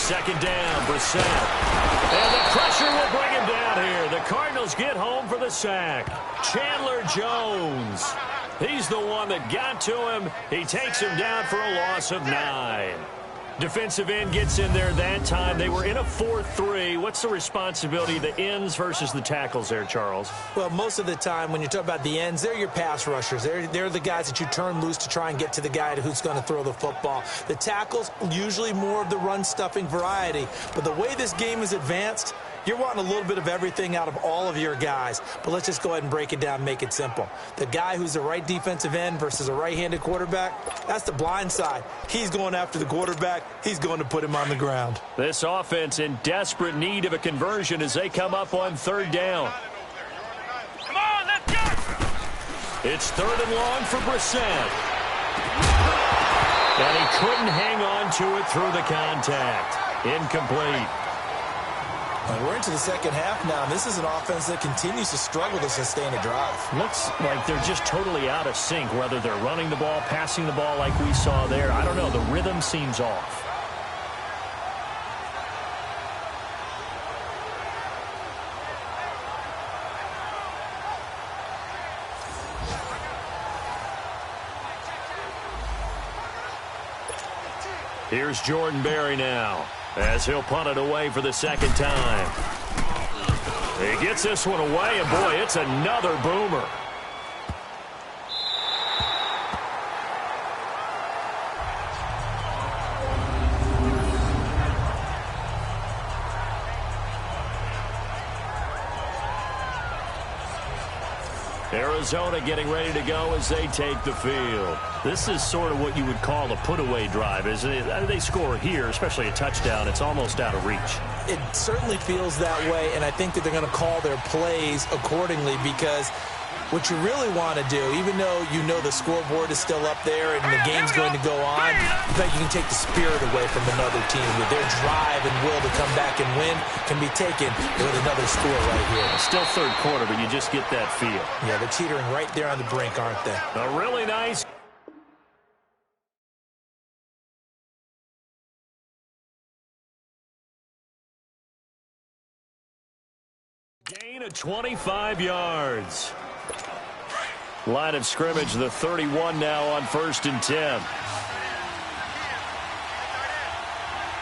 second down, Brissett. And the pressure will bring him down here. The Cardinals get home for the sack. Chandler Jones. He's the one that got to him. He takes him down for a loss of 9. Defensive end gets in there that time. They were in a 4-3. What's the responsibility of the ends versus the tackles there, Charles? Well, most of the time when you talk about the ends, they're your pass rushers. They're the guys that you turn loose to try and get to the guy who's going to throw the football. The tackles, usually more of the run-stuffing variety. But the way this game is advanced, you're wanting a little bit of everything out of all of your guys. But let's just go ahead and break it down and make it simple. The guy who's the right defensive end versus a right-handed quarterback, that's the blind side. He's going after the quarterback. He's going to put him on the ground. This offense in desperate need of a conversion as they come up on third down. Come on, let's go! It's third and long for Brissett. And he couldn't hang on to it through the contact. Incomplete. We're into the second half now, and this is an offense that continues to struggle to sustain a drive. Looks like they're just totally out of sync, whether they're running the ball, passing the ball like we saw there. I don't know. The rhythm seems off. Here's Jordan Berry now, as he'll punt it away for the second time. He gets this one away, and boy, it's another boomer. Arizona getting ready to go as they take the field. This is sort of what you would call a put-away drive, isn't it? They score here, especially a touchdown. It's almost out of reach. It certainly feels that way, and I think that they're going to call their plays accordingly, because what you really want to do, even though you know the scoreboard is still up there and the game's going to go on, in fact, you can take the spirit away from another team with their drive and will to come back and win can be taken with another score right here. Still third quarter, but you just get that feel. Yeah, they're teetering right there on the brink, aren't they? A really nice gain of 25 yards. Line of scrimmage, the 31 now on 1st and 10.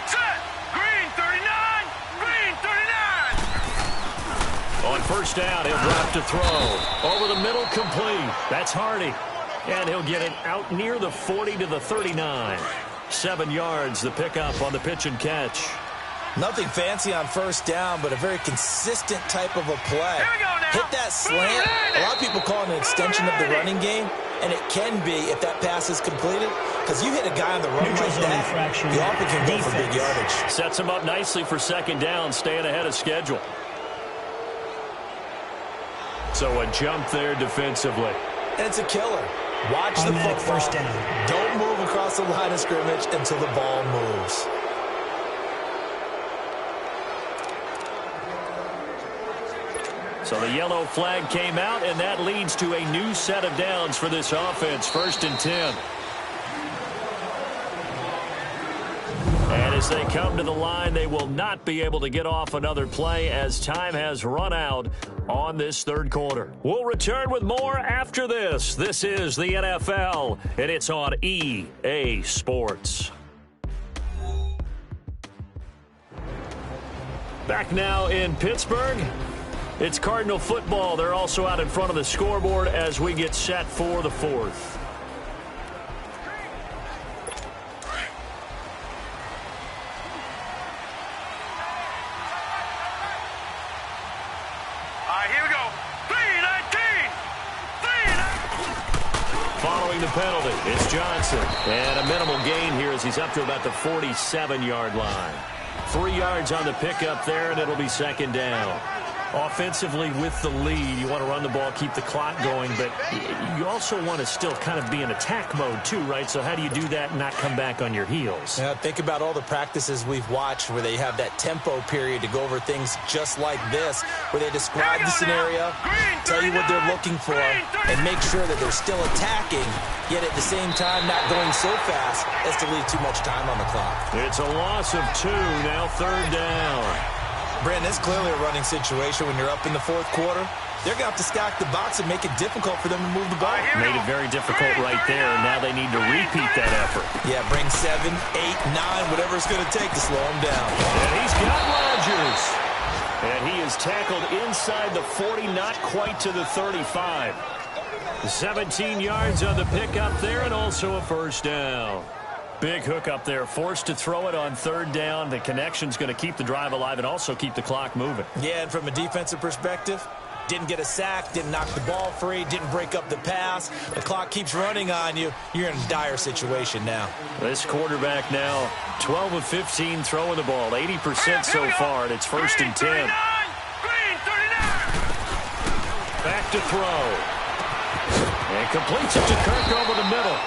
Set! Green 39! Green 39! On first down, he'll drop to throw. Over the middle, complete. That's Hardy. And he'll get it out near the 40 to the 39. 7 yards, the pickup on the pitch and catch. Nothing fancy on first down, but a very consistent type of a play. Here we go now. Hit that slant. A lot of people call it an extension of the running game, and it can be if that pass is completed, because you hit a guy on the run like that, the offense can go for big yardage. Sets him up nicely for second down, staying ahead of schedule. So a jump there defensively. And it's a killer. Watch the football. First down. Don't move across the line of scrimmage until the ball moves. So the yellow flag came out, and that leads to a new set of downs for this offense. 1st and 10. And as they come to the line, they will not be able to get off another play as time has run out on this third quarter. We'll return with more after this. This is the NFL, and it's on EA Sports. Back now in Pittsburgh. It's Cardinal football. They're also out in front of the scoreboard as we get set for the fourth. All right, here we go. 3-19! Following the penalty, it's Johnson. And a minimal gain here as he's up to about the 47-yard line. 3 yards on the pickup there, and it'll be second down. Offensively with the lead, you want to run the ball, keep the clock going, but you also want to still kind of be in attack mode too, right? So how do you do that and not come back on your heels? Yeah, think about all the practices we've watched where they have that tempo period to go over things just like this, where they describe the scenario, tell you what they're looking for, and make sure that they're still attacking, yet at the same time not going so fast as to leave too much time on the clock. It's a loss of 2, now 3rd down. Brandon, it's clearly a running situation when you're up in the 4th quarter. They're going to have to stack the box and make it difficult for them to move the ball. Made it very difficult right there, and now they need to repeat that effort. Yeah, bring 7, 8, 9, whatever it's going to take to slow them down. And he's got Rodgers. And he is tackled inside the 40, not quite to the 35. 17 yards on the pickup there, and also a 1st down. Big hook up there, forced to throw it on 3rd down. The connection's going to keep the drive alive and also keep the clock moving. Yeah, and from a defensive perspective, didn't get a sack, didn't knock the ball free, didn't break up the pass. The clock keeps running on you. You're in a dire situation now. This quarterback now, 12 of 15 throwing the ball, 80% so far, and it's 1st and 10. Back to throw. And completes it to Kirk over the middle.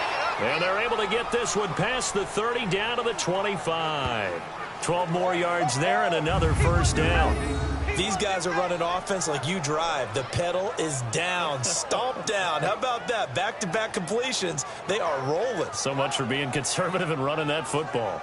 And they're able to get this one past the 30 down to the 25. 12 more yards there and another 1st down. These guys are running offense like you drive. The pedal is down, stomped down. How about that? Back-to-back completions. They are rolling. So much for being conservative and running that football.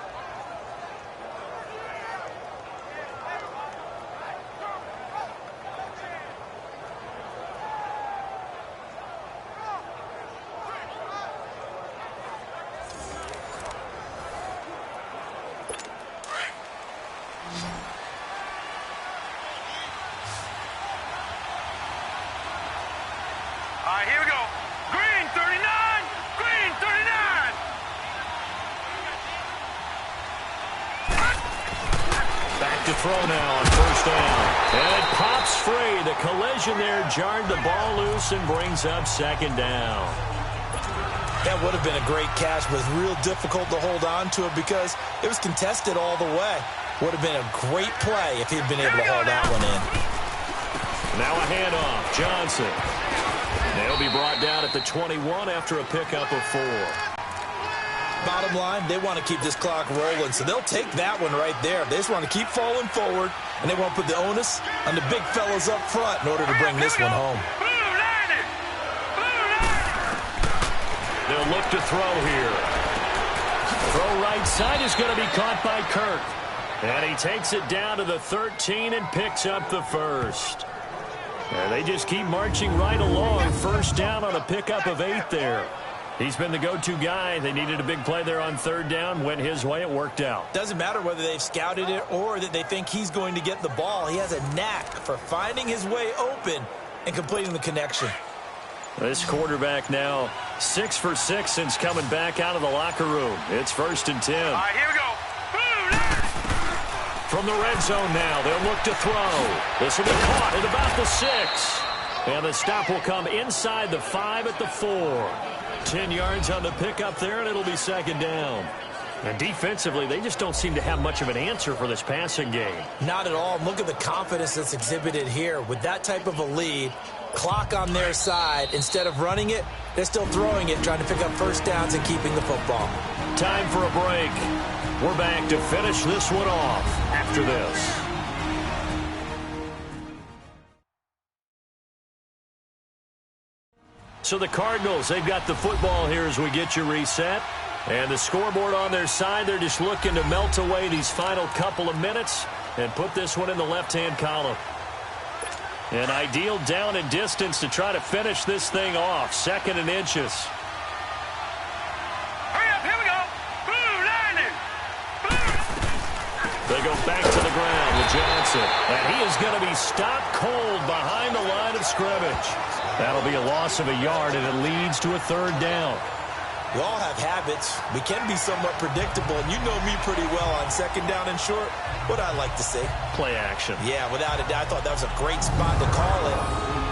Here we go. Green 39. Green 39. Back to throw now on 1st down. And it pops free. The collision there jarred the ball loose and brings up 2nd down. That would have been a great catch, but it's real difficult to hold on to it because it was contested all the way. Would have been a great play if he'd been able to hold that one in. Now a handoff. Johnson. They'll be brought down at the 21 after a pickup of 4. Bottom line, they want to keep this clock rolling, so they'll take that one right there. They just want to keep falling forward, and they want to put the onus on the big fellas up front in order to bring this one home. They'll look to throw here. Throw right side is going to be caught by Kirk. And he takes it down to the 13 and picks up the 1st. And they just keep marching right along. 1st down on a pickup of 8 there. He's been the go-to guy. They needed a big play there on 3rd down. Went his way. It worked out. Doesn't matter whether they've scouted it or that they think he's going to get the ball. He has a knack for finding his way open and completing the connection. This quarterback now 6 for 6 since coming back out of the locker room. It's 1st and 10. All right, here we go. From the red zone now, they'll look to throw. This will be caught at about the 6. And the stop will come inside the 5 at the 4. 10 yards on the pickup there, and it'll be 2nd down. And defensively, they just don't seem to have much of an answer for this passing game. Not at all. Look at the confidence that's exhibited here. With that type of a lead, clock on their side, instead of running it, they're still throwing it, trying to pick up 1st downs and keeping the football. Time for a break. We're back to finish this one off after this. So the Cardinals, they've got the football here as we get you reset. And the scoreboard on their side, they're just looking to melt away these final couple of minutes and put this one in the left-hand column. An ideal down and distance to try to finish this thing off. 2nd and inches. Hurry up, here we go. Blue lightning. They go back to the ground with Johnson. And he is going to be stopped cold behind the line of scrimmage. That'll be a loss of a yard, and it leads to a 3rd down. We all have habits. We can be somewhat predictable, and you know me pretty well on 2nd down and short. What I like to see. Play action. Yeah, without a doubt. I thought that was a great spot to call it.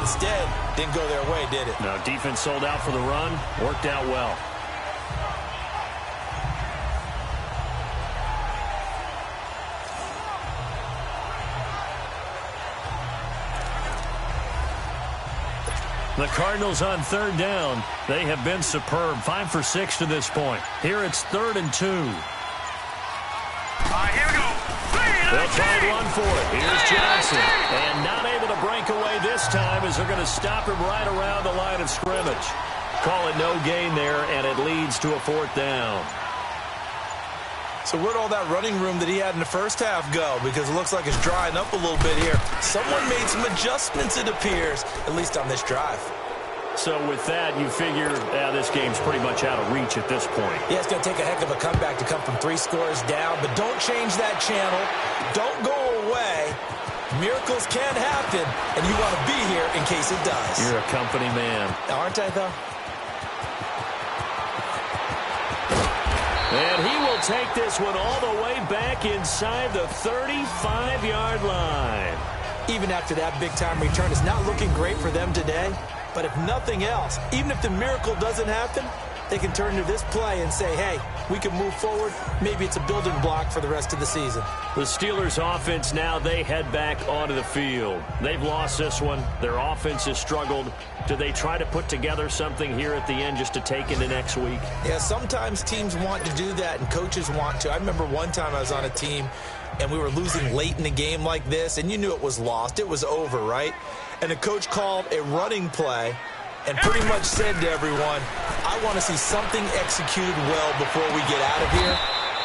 Instead, didn't go their way, did it? No, defense sold out for the run. Worked out well. The Cardinals on third down. They have been superb. 5 for 6 to this point. Here it's 3rd and 2. All right, here we go. They'll try and run for it. Here's Johnson. And not able to break away this time as they're going to stop him right around the line of scrimmage. Call it no gain there, and it leads to a 4th down. So where'd all that running room that he had in the first half go? Because it looks like it's drying up a little bit here. Someone made some adjustments, it appears, at least on this drive. So with that, you figure this game's pretty much out of reach at this point. Yeah, it's going to take a heck of a comeback to come from 3 scores down, but don't change that channel. Don't go away. Miracles can happen, and you want to be here in case it does. You're a company man. Aren't I, though? And he will take this one all the way back inside the 35-yard line. Even after that big-time return, it's not looking great for them today. But if nothing else, even if the miracle doesn't happen, they can turn to this play and say, hey, we can move forward. Maybe it's a building block for the rest of the season. The Steelers' offense now, they head back onto the field. They've lost this one. Their offense has struggled. Do they try to put together something here at the end just to take into next week? Yeah, sometimes teams want to do that and coaches want to. I remember one time I was on a team and we were losing late in the game like this, and you knew it was lost. It was over, right? And the coach called a running play and pretty much said to everyone, I want to see something executed well before we get out of here.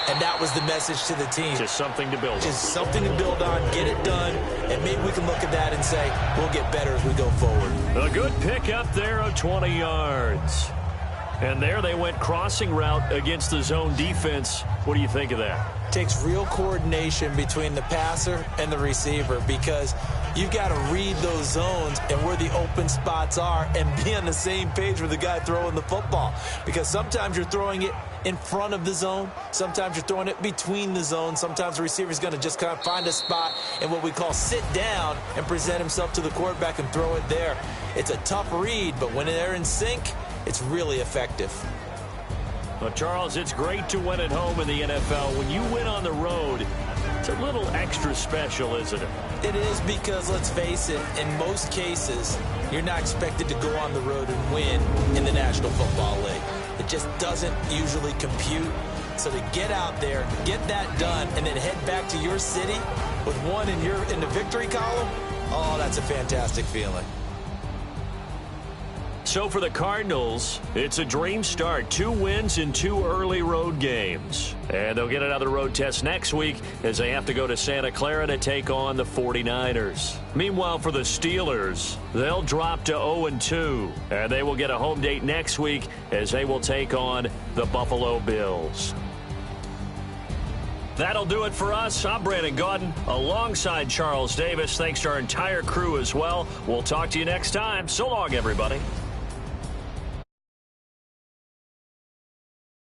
And that was the message to the team. Just something to build on. Just something to build on, get it done, and maybe we can look at that and say, we'll get better as we go forward. A good pick up there of 20 yards. And there they went crossing route against the zone defense. What do you think of that? Takes real coordination between the passer and the receiver because you've got to read those zones and where the open spots are and be on the same page with the guy throwing the football. Because sometimes you're throwing it in front of the zone. Sometimes you're throwing it between the zones. Sometimes the receiver's going to just kind of find a spot and what we call sit down and present himself to the quarterback and throw it there. It's a tough read, but when they're in sync, it's really effective. Well, Charles, it's great to win at home in the NFL. When you win on the road, it's a little extra special, isn't it? It is because, let's face it, in most cases, you're not expected to go on the road and win in the National Football League. It just doesn't usually compute. So to get out there, get that done, and then head back to your city with one in the victory column, oh, that's a fantastic feeling. So for the Cardinals, it's a dream start. 2 wins in 2 early road games. And they'll get another road test next week as they have to go to Santa Clara to take on the 49ers. Meanwhile, for the Steelers, they'll drop to 0-2. And they will get a home date next week as they will take on the Buffalo Bills. That'll do it for us. I'm Brandon Gaudin alongside Charles Davis. Thanks to our entire crew as well. We'll talk to you next time. So long, everybody.